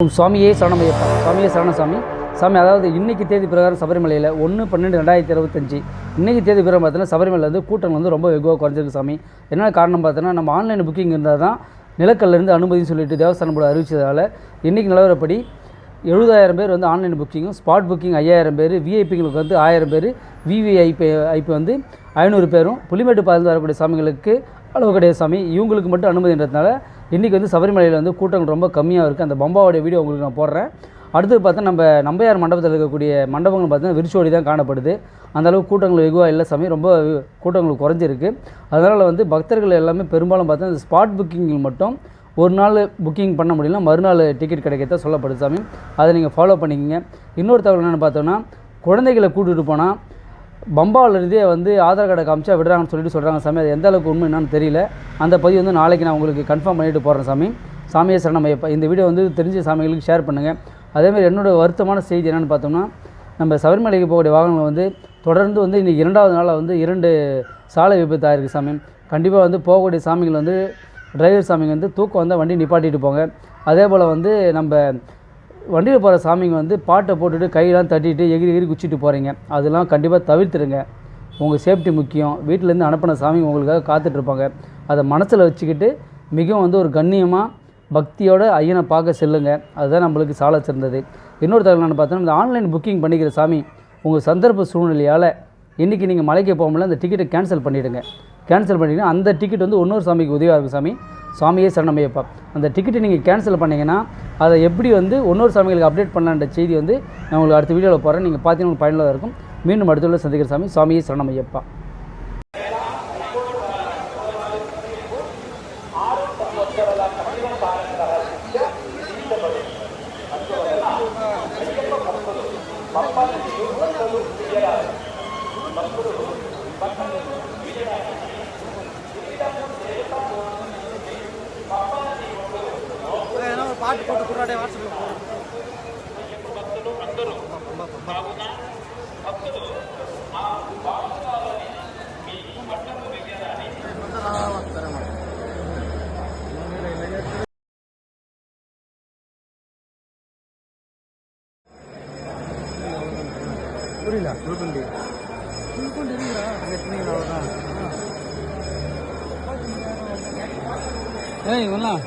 சுவாமியே சரணமையப்பா, சுவாமியே சரணசாமி சாமி. அதாவது இன்றைக்கி தேதி பிரகாரம் சபரிமலையில் 1/12/2025 இன்றைக்கி தேதி பிரகாரம் பார்த்தீங்கன்னா சபரிமலையில் வந்து கூட்டம் வந்து ரொம்ப வெகுவாக குறைஞ்சிருக்கு சாமி. என்ன காரணம் பார்த்தோன்னா, நம்ம ஆன்லைன் புக்கிங் இருந்தால் தான் நிலக்கல்லேருந்து அனுமதினு சொல்லிட்டு தேவஸ்தானம் போர்டு அறிவிச்சதால் இன்றைக்கி நிலவரப்படி 70,000 பேர் வந்து ஆன்லைன் புக்கிங்கும், ஸ்பாட் புக்கிங் 5,000 பேர், விஐபிங்களுக்கு வந்து 1000 பேர், விவிஐபி வந்து 500 பேரும், புலிமேட்டு பாதையில் வரக்கூடிய சாமிகளுக்கு அளவு கிடையாது சாமி. இவங்களுக்கு மட்டும் அனுமதின்றதுனால இன்றைக்கி வந்து சபரிமலையில் வந்து கூட்டங்கள் ரொம்ப கம்மியாக இருக்குது. அந்த பம்பாவோடைய வீடியோ உங்களுக்கு நான் போடுறேன். அடுத்து பார்த்தா நம்ம நம்பையார் மண்டபத்தில் இருக்கக்கூடிய மண்டபங்கள் பார்த்தீங்கன்னா விரிச்சோடி தான் காணப்படுது. அந்தளவுக்கு கூட்டங்கள் வெகுவாக இல்லை சாமி, ரொம்ப கூட்டங்கள் குறைஞ்சிருக்கு. அதனால் வந்து பக்தர்கள் எல்லாமே பெரும்பாலும் பார்த்தா இந்த ஸ்பாட் புக்கிங்கில் மட்டும் ஒரு நாள் புக்கிங் பண்ண முடியல, மறுநாள் டிக்கெட் கிடைக்கத்தான் சொல்லப்படுது சாமி. அதை நீங்கள் ஃபாலோ பண்ணிக்கிங்க. இன்னொரு தகவல் என்னென்னு பார்த்தோன்னா, குழந்தைகளை கூட்டிகிட்டு போனால் பம்பாவிலிருந்தே வந்து ஆதார் கார்டை காமிச்சா விடுறாங்கன்னு சொல்கிறாங்க சாமி. அது எந்த அளவுக்கு உண்மை என்னன்னு தெரியல. அந்த பதிவு வந்து நாளைக்கு நான் உங்களுக்கு கன்ஃபார்ம் பண்ணிவிட்டு போகிறேன் சாமி. சாமியே சரணமையப்பா. இந்த வீடியோ வந்து தெரிஞ்ச சாமிகளுக்கு ஷேர் பண்ணுங்கள். அதேமாதிரி என்னோடய வருத்தமான செய்தி என்னென்னு பார்த்தோம்னா, நம்ம சபரிமலைக்கு போகக்கூடிய வாகனங்கள் வந்து தொடர்ந்து வந்து இன்றைக்கி 2வது நாளாக வந்து 2 சாலை விபத்து ஆகிருக்கு சாமி. கண்டிப்பாக வந்து போகக்கூடிய சாமிகள் வந்து டிரைவர் சாமிங்க வந்து தூக்கம் வந்தால் வண்டி நிப்பாட்டிட்டு போங்க. அதே போல் வந்து நம்ம வண்டியில் போகிற சாமிங்க வந்து பாட்டை போட்டுட்டு கையெல்லாம் தட்டிட்டு எகிரி குச்சிட்டு போகிறீங்க. அதெல்லாம் கண்டிப்பாக தவிர்த்துடுங்க. உங்கள் சேஃப்டி முக்கியம். வீட்டிலேருந்து அனுப்பின சாமிங்க உங்களுக்காக காத்துட்ருப்பாங்க. அதை மனசில் வச்சுக்கிட்டு மிகவும் வந்து ஒரு கண்ணியமாக பக்தியோட ஐயனை பார்க்க செல்லுங்க. அதுதான் நம்மளுக்கு சால சிறந்தது. இன்னொரு தகவல் என்னென்னு பார்த்தோன்னா, இந்த ஆன்லைன் புக்கிங் பண்ணிக்கிற சாமி உங்கள் சந்தர்ப்ப சூழ்நிலையால் இன்றைக்கி நீங்கள் மலைக்கு போக முடியல, அந்த டிக்கெட்டை கேன்சல் பண்ணிவிடுங்க. கேன்சல் பண்ணிங்கன்னா அந்த டிக்கெட் வந்து இன்னொரு சாமிக்கு உதவியாக இருக்கும் சாமி. சுவாமியே சரணமையப்பா. அந்த டிக்கெட்டை நீங்கள் கேன்சல் பண்ணிங்கன்னா அதை எப்படி வந்து இன்னொரு சாமிகளுக்கு அப்டேட் பண்ணலான்ற செய்தி வந்து நான் உங்களுக்கு அடுத்த வீடியோவில் போகிறேன். நீங்கள் பார்த்தீங்கன்னா உங்களுக்கு பயனுள்ளதாக இருக்கும். மீண்டும் அடுத்த வீடியோவில் சந்திக்கிற சாமி. சுவாமியே சரணமையப்பா. పాట కొట్టు కుర్రాడే వాట్సాప్లో புரியல உள்கொண்டு ஏய் வரலாம்.